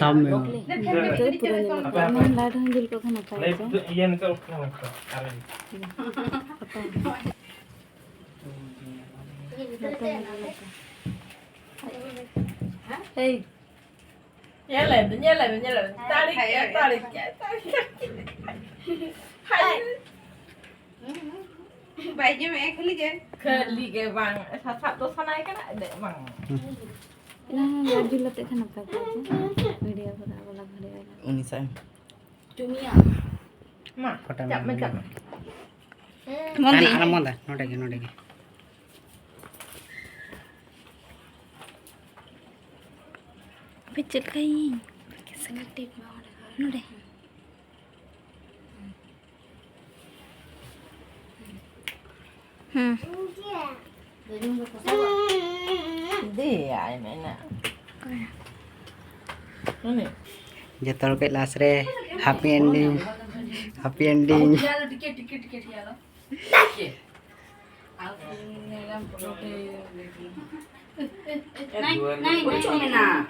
सब में हो। तो पूरा नहीं लगता मैं लाइट हम दिल को खाना पाए ये नहीं तो उठना होता अरे ए nhớ lại tarik vậy chứ mẹ khali ke khali ke bang sat to sanai kan ada bang ना लाइट दिलते खाना पाए वीडियो बना वाला घरे वाला उन्हीं से tumia ma फटा chap में chap मंदी अरे मंदा नोटे पिक्चर कहीं कैसे टिप में नोटे di ai mana ini जतल के लास्ट रे हैप्पी एंडिंग यालो टिकेट यालो नहीं नहीं